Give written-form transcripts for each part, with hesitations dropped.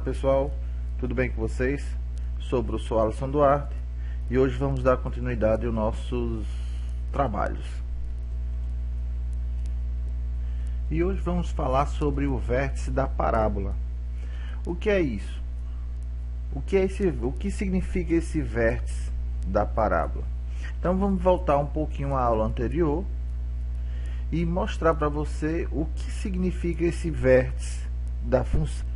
pessoal, tudo bem com vocês? Eu sou Alisson Duarte e hoje vamos dar continuidade aos nossos trabalhos. E hoje vamos falar sobre o vértice da parábola. O que é isso? O que significa esse vértice da parábola? Então vamos voltar um pouquinho à aula anterior e mostrar para você o que significa esse vértice da função.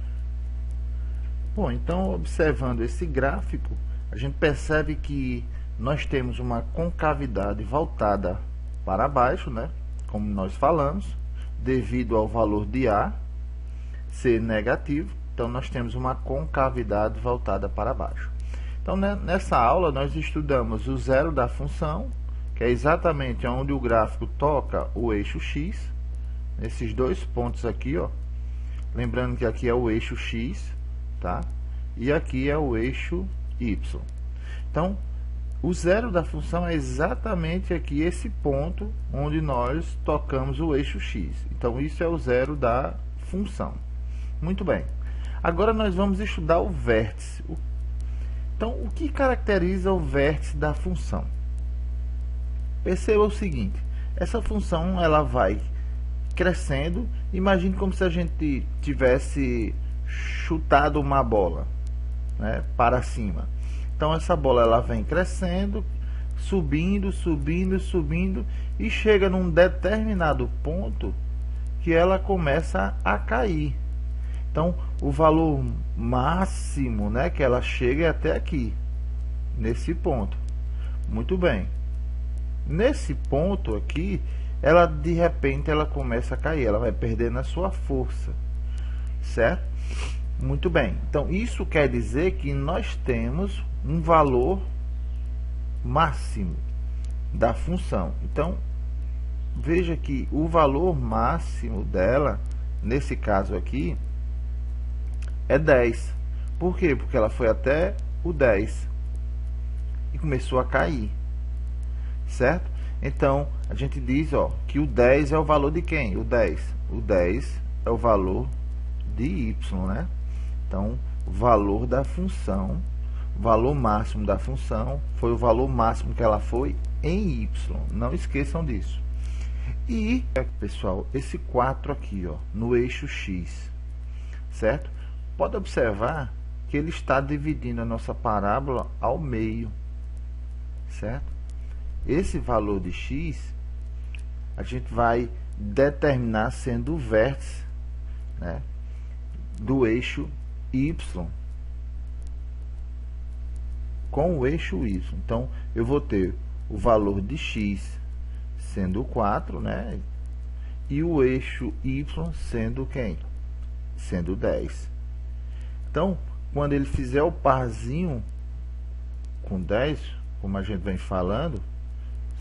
Bom, então observando esse gráfico, a gente percebe que nós temos uma concavidade voltada para baixo, né? Como nós falamos, devido ao valor de A ser negativo, então nós temos uma concavidade voltada para baixo. Então nessa aula nós estudamos o zero da função, que é exatamente onde o gráfico toca o eixo X, nesses dois pontos aqui, ó. Lembrando que aqui é o eixo X, tá? E aqui é o eixo Y. Então, o zero da função é exatamente aqui esse ponto onde nós tocamos o eixo X. Então, isso é o zero da função. Muito bem. Agora nós vamos estudar o vértice. Então, o que caracteriza o vértice da função? Perceba o seguinte, essa função ela vai crescendo. Imagine como se a gente tivesse chutado uma bola, né, para cima. Então essa bola ela vem crescendo, subindo, subindo, subindo e chega num determinado ponto que ela começa a cair. Então o valor máximo, né, que ela chega é até aqui, nesse ponto. Muito bem. Nesse ponto aqui, ela de repente ela começa a cair, ela vai perdendo a sua força, certo? Muito bem, então isso quer dizer que nós temos um valor máximo da função. Então veja que o valor máximo dela, nesse caso aqui, é 10. Por quê? Porque ela foi até o 10 e começou a cair, certo? Então a gente diz, ó, que o 10 é o valor de quem? O 10 é o valor de y, né? Então o valor da função, o valor máximo da função foi o valor máximo que ela foi em y, não esqueçam disso. E pessoal, esse 4 aqui, ó, no eixo x, certo? Pode observar que ele está dividindo a nossa parábola ao meio, certo? Esse valor de x a gente vai determinar sendo o vértice, né, do eixo y com o eixo y. Então eu vou ter o valor de x sendo 4, né, e o eixo y sendo quem? Sendo 10. Então quando ele fizer o parzinho com 10, como a gente vem falando,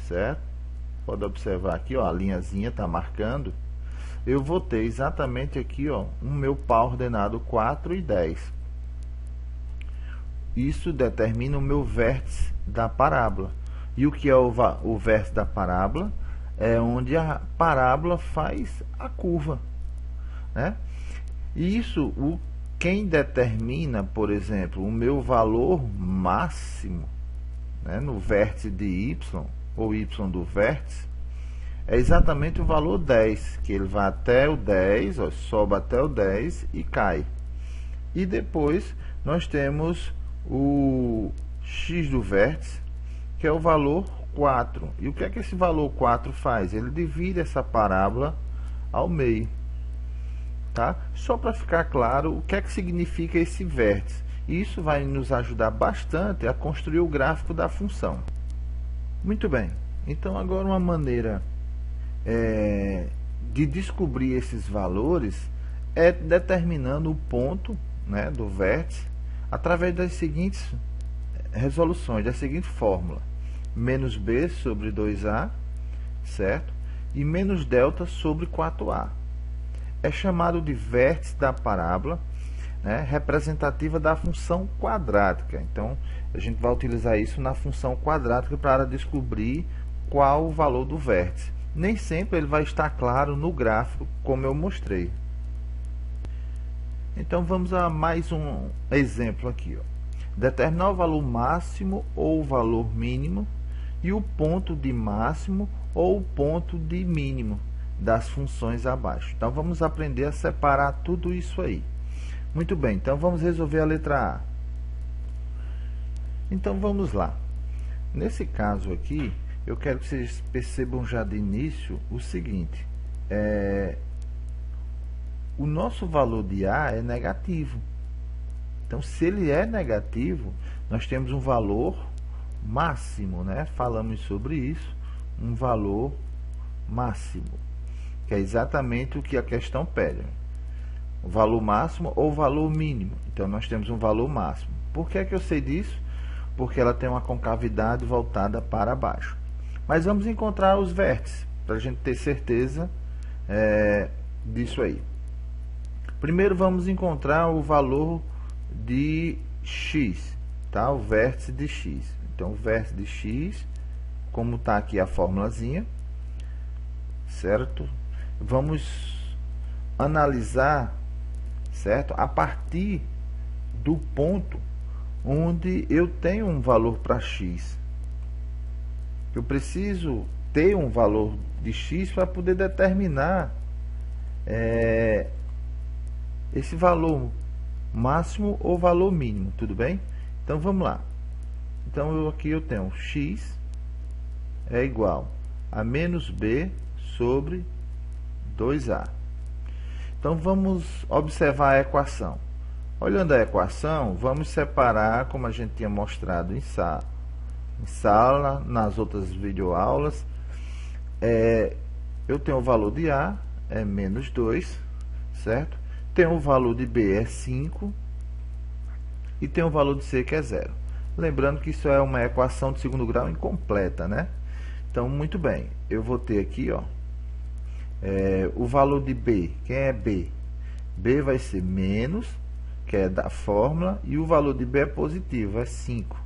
certo? Pode observar aqui, ó, a linhazinha está marcando. Eu vou ter exatamente aqui, ó, o meu par ordenado 4 e 10. Isso determina o meu vértice da parábola. E o que é o vértice da parábola? É onde a parábola faz a curva, né? E isso, quem determina, por exemplo, o meu valor máximo, né, no vértice de y, ou y do vértice, é exatamente o valor 10, que ele vai até o 10, ó, sobe até o 10 e cai. E depois nós temos o x do vértice, que é o valor 4. E o que é que esse valor 4 faz? Ele divide essa parábola ao meio. Tá? Só para ficar claro o que é que significa esse vértice. Isso vai nos ajudar bastante a construir o gráfico da função. Muito bem, então agora uma maneira de descobrir esses valores é determinando o ponto, né, do vértice através das seguintes resoluções, da seguinte fórmula: menos b sobre 2a, certo? E menos delta sobre 4a. É chamado de vértice da parábola, né, representativa da função quadrática. Então a gente vai utilizar isso na função quadrática para descobrir qual o valor do vértice. Nem sempre ele vai estar claro no gráfico, como eu mostrei. Então vamos a mais um exemplo aqui, ó. Determinar o valor máximo ou o valor mínimo e o ponto de máximo ou o ponto de mínimo das funções abaixo. Então vamos aprender a separar tudo isso aí. Muito bem, então vamos resolver a letra A. Então vamos lá. Nesse caso aqui, eu quero que vocês percebam já de início o seguinte: o nosso valor de A é negativo. Então, se ele é negativo, nós temos um valor máximo, né? Falamos sobre isso, um valor máximo, que é exatamente o que a questão pede. O valor máximo ou o valor mínimo. Então, nós temos um valor máximo. Por que é que eu sei disso? Porque ela tem uma concavidade voltada para baixo. Mas vamos encontrar os vértices, para a gente ter certeza disso aí. Primeiro, vamos encontrar o valor de x, tá? O vértice de x. Então, o vértice de x, como está aqui a formulazinha, certo? Vamos analisar, certo? A partir do ponto onde eu tenho um valor para x. Eu preciso ter um valor de x para poder determinar esse valor máximo ou valor mínimo, tudo bem? Então vamos lá. Então aqui eu tenho x é igual a menos b sobre 2a. Então vamos observar a equação. Olhando a equação, vamos separar, como a gente tinha mostrado em sala, nas outras videoaulas. Eu tenho o valor de a, é menos 2, certo? Tenho o valor de b, é 5, e tenho o valor de c, que é 0. Lembrando que isso é uma equação de segundo grau incompleta, né? Então, muito bem, eu vou ter aqui, ó, o valor de b. Quem é b? B vai ser menos, que é da fórmula, e o valor de b é positivo, é 5,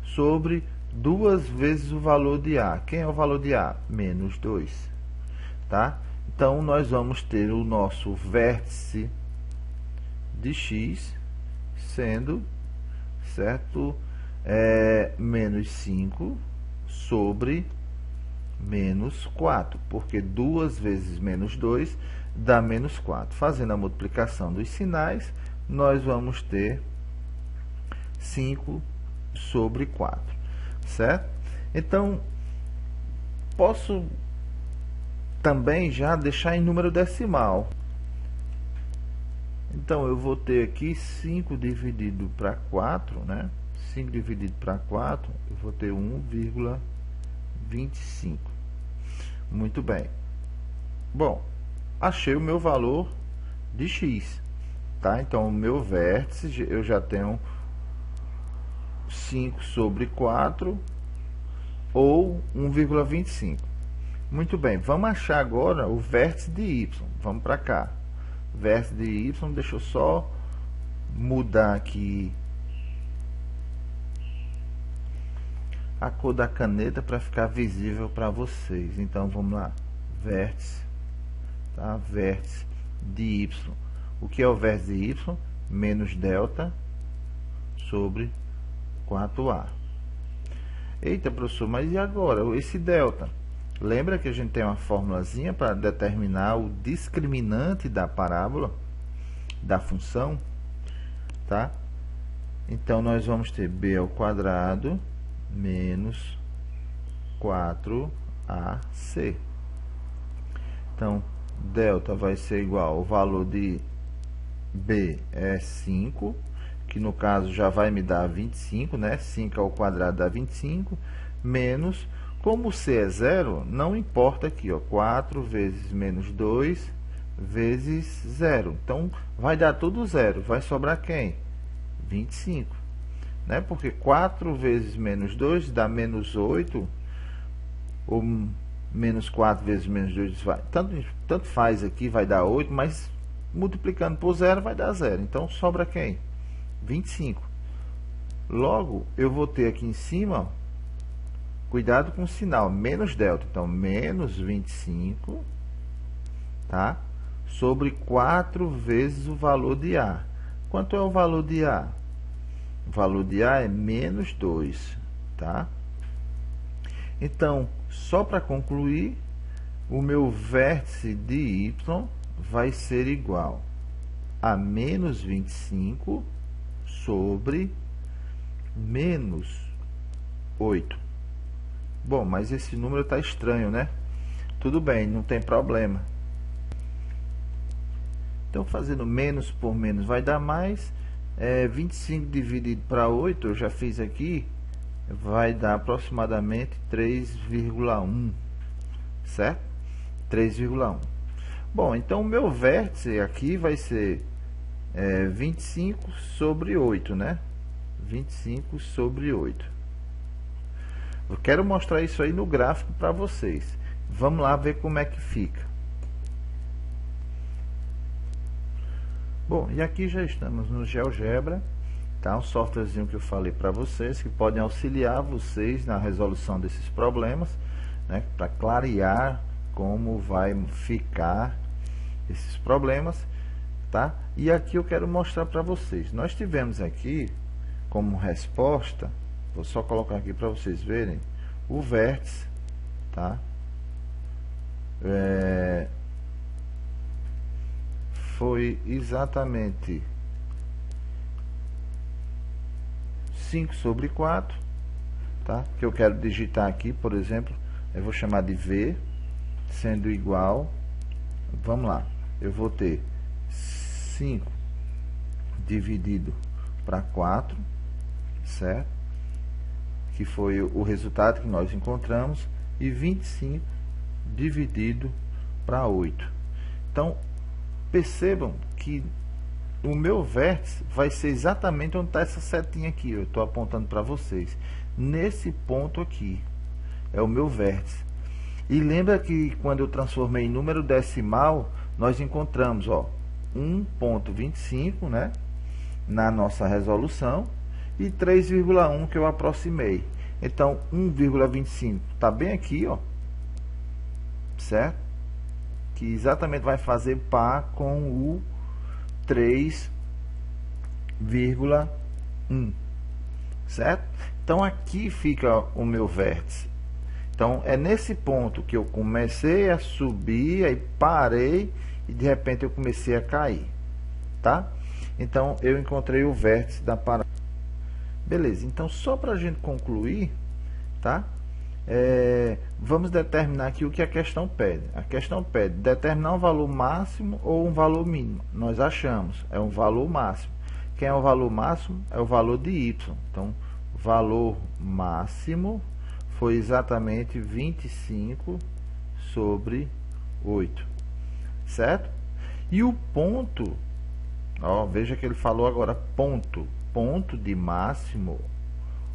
sobre 2 vezes o valor de a. Quem é o valor de a? Menos 2, tá? Então, nós vamos ter o nosso vértice de x sendo, certo, menos 5 sobre menos 4, porque 2 vezes menos 2 dá menos 4. Fazendo a multiplicação dos sinais, nós vamos ter 5 sobre 4, certo? Então, posso também já deixar em número decimal. Então, eu vou ter aqui 5 dividido para 4, né? 5 dividido para 4, eu vou ter 1,25. Muito bem. Bom, achei o meu valor de x, tá? Então, o meu vértice, eu já tenho 5 sobre 4, ou 1,25. Muito bem, vamos achar agora o vértice de y. Vamos para cá. Vértice de y, deixa eu só mudar aqui a cor da caneta para ficar visível para vocês. Então, vamos lá. Vértice, tá? Vértice de y. O que é o vértice de y? Menos delta sobre 4a. Eita, professor, mas e agora? Esse delta? Lembra que a gente tem uma formulazinha para determinar o discriminante da parábola, da função, tá? Então, nós vamos ter b ao quadrado menos 4ac. Então, delta vai ser igual ao valor de b é 5, que no caso já vai me dar 25, né? 5 ao quadrado dá 25, menos, como c é 0, não importa aqui, ó, 4 vezes menos 2 vezes 0. Então, vai dar tudo 0. Vai sobrar quem? 25. Né? Porque 4 vezes menos 2 dá menos 8, ou menos 4 vezes menos 2, tanto faz aqui, vai dar 8, mas multiplicando por 0 vai dar 0. Então, sobra quem? 25. Logo, eu vou ter aqui em cima, ó, cuidado com o sinal, menos delta. Então, menos 25, tá? sobre 4 vezes o valor de A. Quanto é o valor de A? O valor de A é menos 2, tá? Então, só para concluir, o meu vértice de Y vai ser igual a menos 25 sobre menos 8. Bom, mas esse número está estranho, né? Tudo bem, não tem problema. Então, fazendo menos por menos vai dar mais. 25 dividido para 8, eu já fiz aqui, vai dar aproximadamente 3,1, certo? 3,1. Bom, então o meu vértice aqui vai ser 25 sobre 8, né? 25 sobre 8. Eu quero mostrar isso aí no gráfico para vocês. Vamos lá ver como é que fica. Bom, e aqui já estamos no GeoGebra, tá? Um softwarezinho que eu falei para vocês, que podem auxiliar vocês na resolução desses problemas, né? Para clarear como vai ficar esses problemas, tá? E aqui eu quero mostrar para vocês. Nós tivemos aqui como resposta, vou só colocar aqui para vocês verem, o vértice, tá? Foi exatamente 5 sobre 4, tá? Que eu quero digitar aqui, por exemplo, eu vou chamar de V, sendo igual, vamos lá, eu vou ter 5 dividido para 4, certo? Que foi o resultado que nós encontramos, e 25 dividido para 8. Então, percebam que o meu vértice vai ser exatamente onde está essa setinha aqui. Eu estou apontando para vocês. Nesse ponto aqui é o meu vértice. E lembra que quando eu transformei em número decimal, nós encontramos 1,25, né, na nossa resolução, e 3,1 que eu aproximei. Então, 1,25 está bem aqui, ó, certo? Que exatamente vai fazer par com o 3,1, certo? Então, aqui fica o meu vértice. Então, é nesse ponto que eu comecei a subir, aí parei, e de repente eu comecei a cair, tá? Então, eu encontrei o vértice da parábola. Beleza, então só para a gente concluir, tá? Vamos determinar aqui o que a questão pede. A questão pede determinar um valor máximo ou um valor mínimo. Nós achamos, é um valor máximo. Quem é o valor máximo? É o valor de y. Então, valor máximo foi exatamente 25 sobre 8, certo? E o ponto, ó, veja que ele falou agora ponto. Ponto de máximo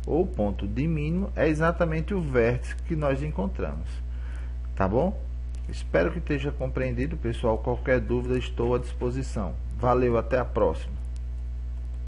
ou ponto de mínimo é exatamente o vértice que nós encontramos, tá bom? Espero que esteja compreendido, pessoal. Qualquer dúvida, estou à disposição. Valeu, até a próxima.